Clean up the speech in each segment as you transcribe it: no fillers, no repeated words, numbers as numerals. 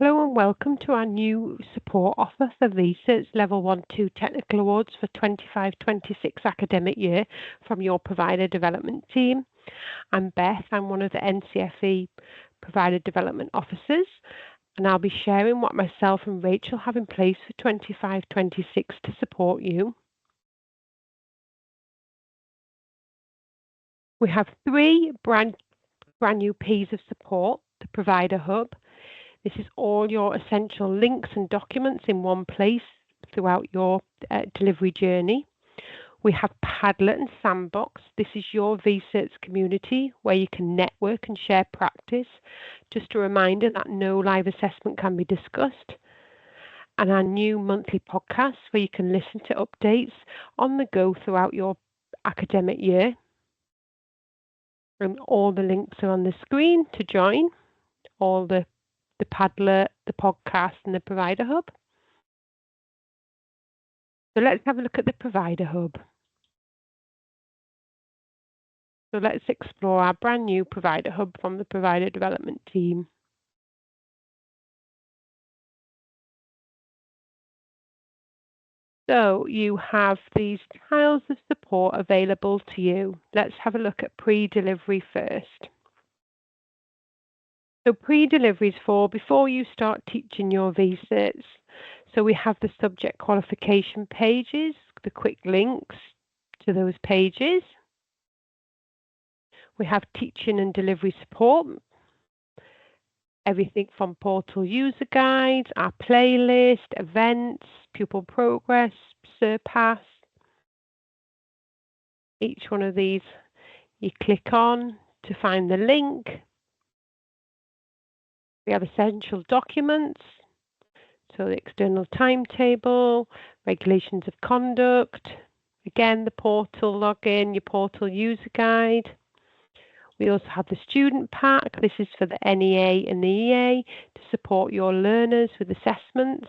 Hello and welcome to our new support offer for V Certs Level 1-2 Technical Awards for 25-26 academic year from your provider development team. I'm Beth, I'm one of the NCFE provider development officers, and I'll be sharing what myself and Rachel have in place for 25-26 to support you. We have three brand new P's of support: the Provider Hub. This is all your essential links and documents in one place throughout your delivery journey. We have Padlet and Sandbox. This is your V Certs community where you can network and share practice. Just a reminder that no live assessment can be discussed. And our new monthly podcast where you can listen to updates on the go throughout your academic year. And all the links are on the screen to join. All the Padlet, the podcast, and the Provider Hub. So let's have a look at the Provider Hub. So let's explore our brand new Provider Hub from the Provider Development team. So you have these tiles of support available to you. Let's have a look at pre-delivery first. So pre-delivery is for before you start teaching your V Certs. So we have the subject qualification pages, the quick links to those pages. We have teaching and delivery support, everything from portal user guides, our playlist, events, pupil progress, surpass. Each one of these you click on to find the link. We have essential documents, so the external timetable, regulations of conduct, again the portal login, your portal user guide. We also have the student pack. This is for the NEA and the EA to support your learners with assessments.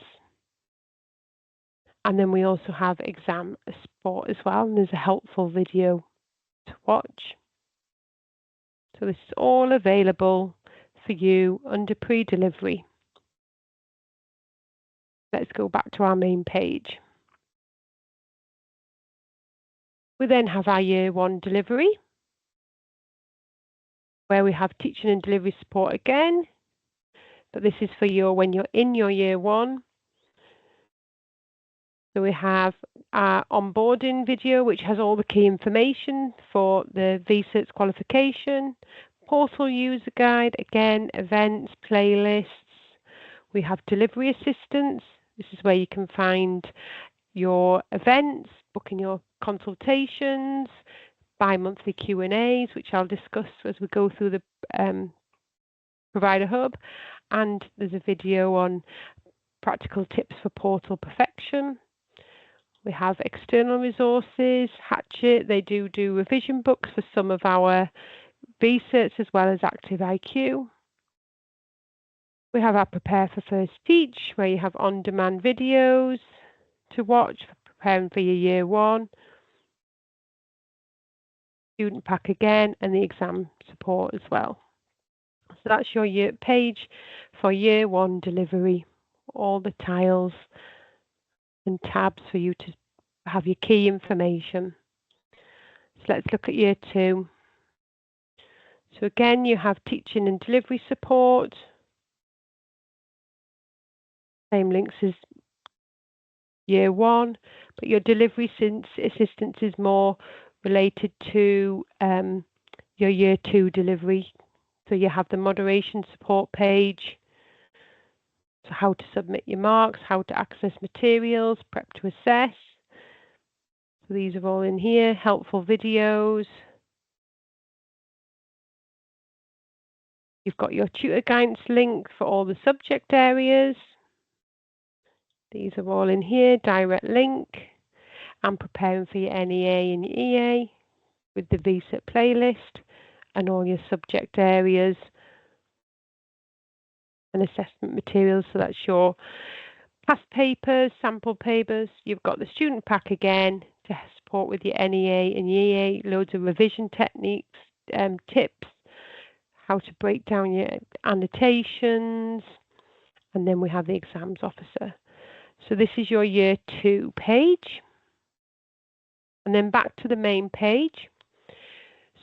And then we also have exam support as well, and there's a helpful video to watch. So this is all available for you under pre-delivery. Let's go back to our main page. We then have our Year 1 delivery, where we have teaching and delivery support again, but this is for when you're in your Year 1. So we have our onboarding video, which has all the key information for the V Certs qualification, portal user guide, again, events, playlists. We have delivery assistance. This is where you can find your events, booking your consultations, bi-monthly Q&As, which I'll discuss as we go through the Provider Hub. And there's a video on practical tips for portal perfection. We have external resources, Hatchet. They do revision books for some of our V Certs as well as Active IQ. We have our Prepare for First Teach, where you have on-demand videos to watch for preparing for your Year 1. Student pack again, and the exam support as well. So that's your page for Year 1 delivery. All the tiles and tabs for you to have your key information. So let's look at Year 2. So again, you have teaching and delivery support. Same links as Year 1, but your delivery assistance is more related to your Year 2 delivery. So you have the moderation support page, so how to submit your marks, how to access materials, prep to assess. So these are all in here, helpful videos. You've got your tutor guidance link for all the subject areas. These are all in here, direct link, and preparing for your NEA and your EA with the V Cert playlist and all your subject areas and assessment materials. So that's your past papers, sample papers. You've got the student pack again to support with your NEA and EA, loads of revision techniques, tips, how to break down your annotations, and then we have the exams officer. So this is your year 2 page. And then back to the main page.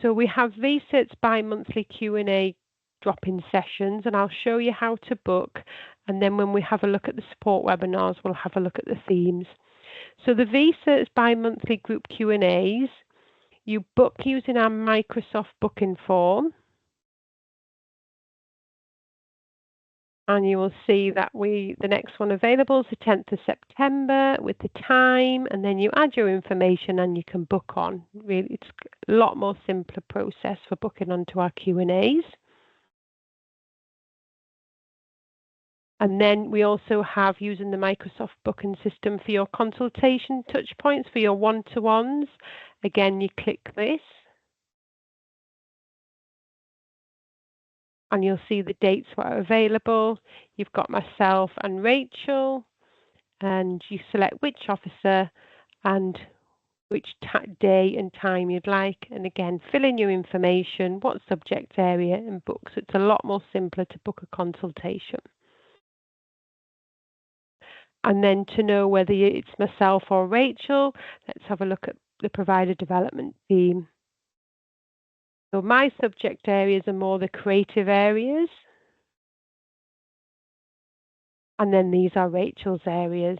So we have V Certs bi-monthly Q&A drop-in sessions, and I'll show you how to book. And then when we have a look at the support webinars, we'll have a look at the themes. So the V Certs bi-monthly group Q&As, you book using our Microsoft booking form. And you will see that the next one available is the 10th of September with the time, and then you add your information and you can book on. Really, it's a lot more simpler process for booking onto our Q&As. And then we also have using the Microsoft booking system for your consultation touch points for your one-to-ones. Again, you click this and you'll see the dates that are available. You've got myself and Rachel, and you select which officer and which day and time you'd like, and again fill in your information, what subject area, and book. So it's a lot more simpler to book a consultation. And then to know whether it's myself or Rachel, let's have a look at the provider development team. So my subject areas are more the creative areas. And then these are Rachel's areas.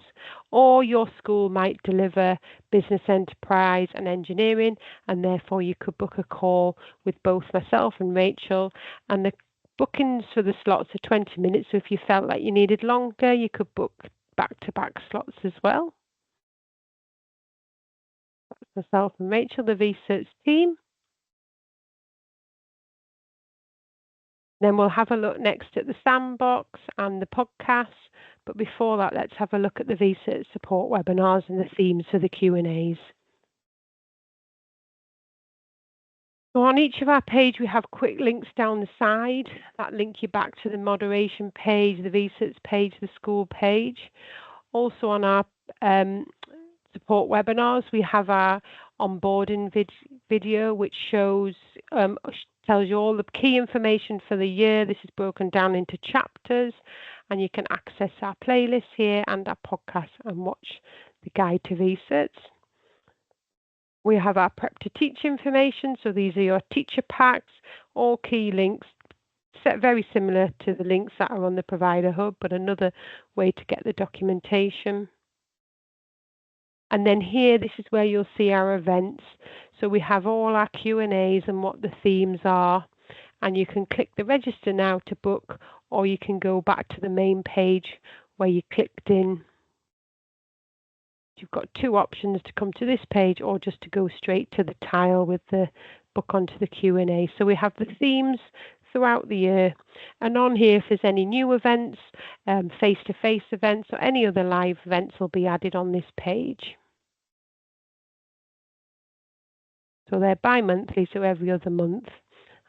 Or your school might deliver business enterprise and engineering, and therefore you could book a call with both myself and Rachel. And the bookings for the slots are 20 minutes. So if you felt like you needed longer, you could book back-to-back slots as well. That's myself and Rachel, the V Certs team. Then we'll have a look next at the sandbox and the podcasts. But before that, let's have a look at the V Certs support webinars and the themes for the Q&As. So on each of our page, we have quick links down the side that link you back to the moderation page, the V Certs page, the school page. Also on our support webinars, we have our onboarding video, which shows tells you all the key information for the year. This is broken down into chapters, and you can access our playlist here and our podcast and watch the guide to V Certs. We have our prep to teach information. So these are your teacher packs, all key links, set very similar to the links that are on the Provider Hub, but another way to get the documentation. And then here, this is where you'll see our events. So we have all our Q&As and what the themes are. And you can click the register now to book, or you can go back to the main page where you clicked in. You've got two options to come to this page or just to go straight to the tile with the book onto the Q&A. So we have the themes throughout the year. And on here, if there's any new events, face-to-face events or any other live events will be added on this page. So they're bi-monthly, so every other month,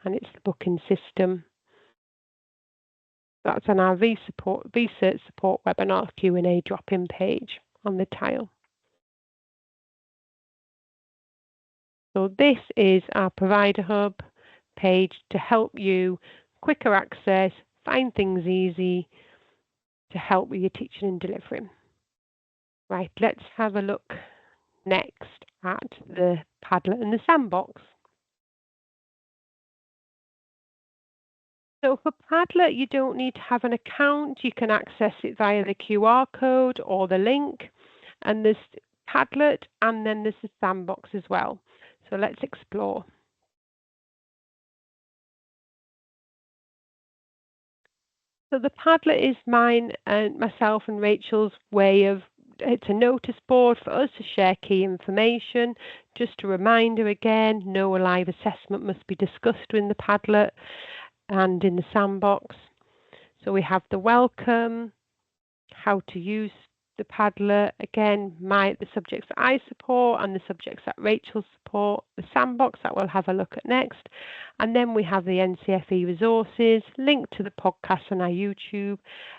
and it's the booking system. That's on our V Certs support webinar Q&A drop-in page on the tile. So this is our Provider Hub page to help you quicker access, find things easy to help with your teaching and delivering. Right, let's have a look next at the Padlet and the sandbox. So for Padlet, you don't need to have an account. You can access it via the QR code or the link. And there's Padlet, and then there's the sandbox as well. So let's explore. So the Padlet is mine and myself and Rachel's way of, it's a notice board for us to share key information. Just a reminder again, no live assessment must be discussed in the Padlet and in the sandbox. So we have the welcome, how to use the Padlet, again, the subjects that I support and the subjects that Rachel support, the sandbox that we'll have a look at next. And then we have the NCFE resources, link to the podcast on our YouTube,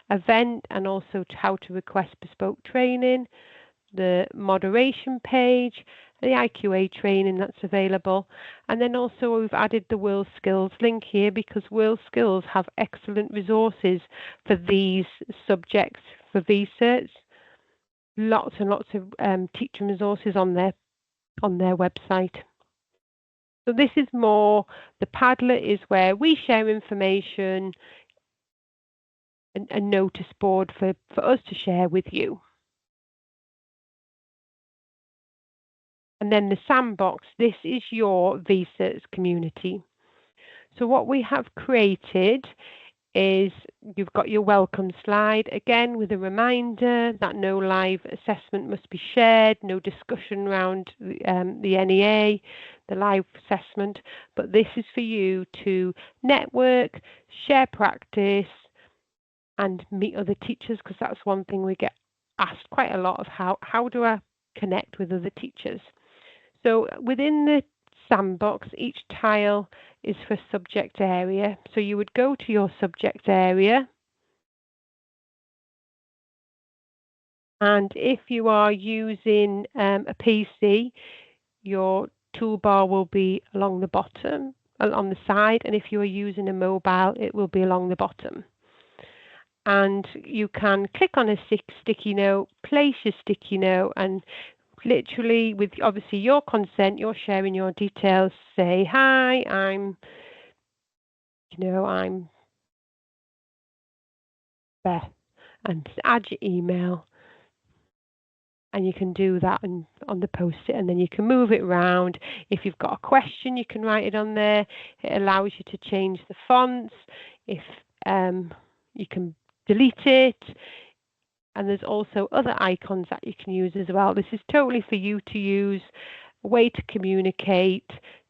event, and also how to request bespoke training, the moderation page, the IQA training that's available. And then also we've added the World Skills link here because World Skills have excellent resources for these subjects for V Certs. Lots and lots of teaching resources on their website. So this is more, the Padlet is where we share information, a notice board for us to share with you. And then the sandbox, this is your V Certs community. So what we have created is you've got your welcome slide, again with a reminder that no live assessment must be shared, no discussion around the NEA, the live assessment, but this is for you to network, share practice, and meet other teachers, because that's one thing we get asked quite a lot of, how do I connect with other teachers? So within the sandbox, each tile is for subject area. So you would go to your subject area, and if you are using a PC, your toolbar will be along the bottom, on the side, and if you are using a mobile, it will be along the bottom. And you can click on a sticky note, place your sticky note, and literally, with obviously your consent, you're sharing your details. Say, hi, I'm Beth, and add your email. And you can do that on the post-it, and then you can move it around. If you've got a question, you can write it on there. It allows you to change the fonts. If you can delete it. And there's also other icons that you can use as well. This is totally for you to use, a way to communicate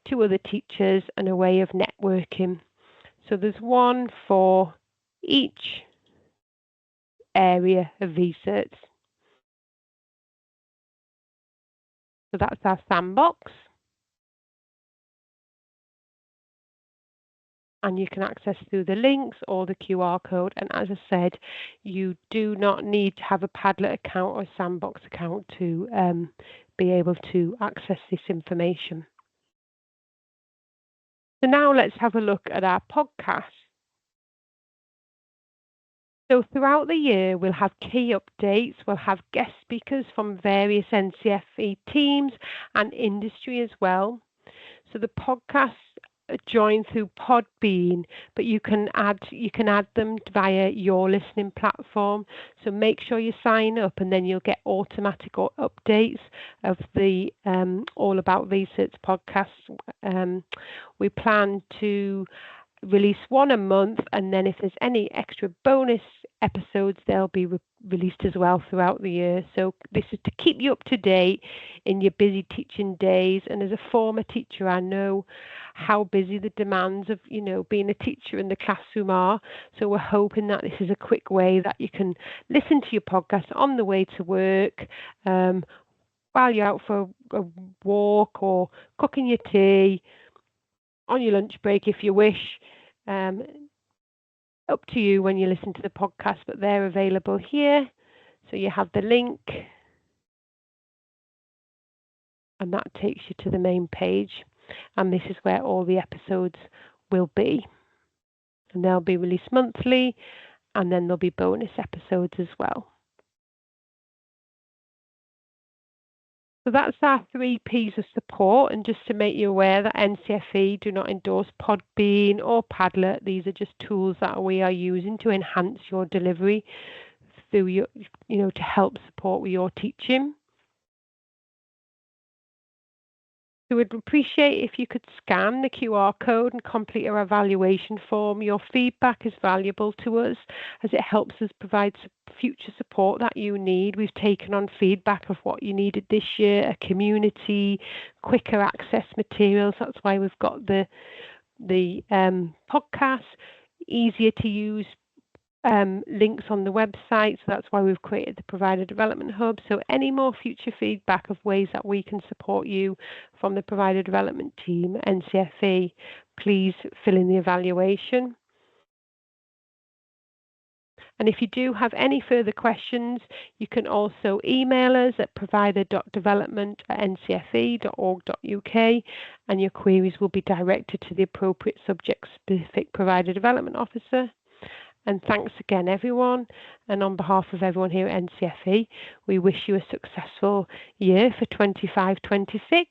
to other teachers and a way of networking. So there's one for each area of V Certs. So that's our sandbox. And you can access through the links or the QR code. And as I said, you do not need to have a Padlet account or a Sandbox account to be able to access this information. So now let's have a look at our podcast. So throughout the year, we'll have key updates. We'll have guest speakers from various NCFE teams and industry as well. So the podcasts join through Podbean, but you can add them via your listening platform. So make sure you sign up, and then you'll get automatic updates of the All About V Certs podcasts. We plan to release one a month, and then if there's any extra bonus episodes, they'll be released as well throughout the year. So this is to keep you up to date in your busy teaching days. And as a former teacher, I know how busy the demands of being a teacher in the classroom are. So we're hoping that this is a quick way that you can listen to your podcast on the way to work, while you're out for a walk or cooking your tea, on your lunch break if you wish. Up to you when you listen to the podcast, but they're available here. So you have the link, and that takes you to the main page. And this is where all the episodes will be. And they'll be released monthly, and then there'll be bonus episodes as well. So that's our 3P's of support. And just to make you aware that NCFE do not endorse Podbean or Padlet. These are just tools that we are using to enhance your delivery through your, to help support with your teaching. So we'd appreciate if you could scan the QR code and complete our evaluation form. Your feedback is valuable to us as it helps us provide future support that you need. We've taken on feedback of what you needed this year, a community, quicker access materials. That's why we've got the podcast, easier to use links on the website. So that's why we've created the Provider Development Hub. So any more future feedback of ways that we can support you from the Provider Development team, NCFE, please fill in the evaluation. And if you do have any further questions, you can also email us at provider.development@ncfe.org.uk, and your queries will be directed to the appropriate subject-specific provider development officer. And thanks again, everyone. And on behalf of everyone here at NCFE, we wish you a successful year for 25-26.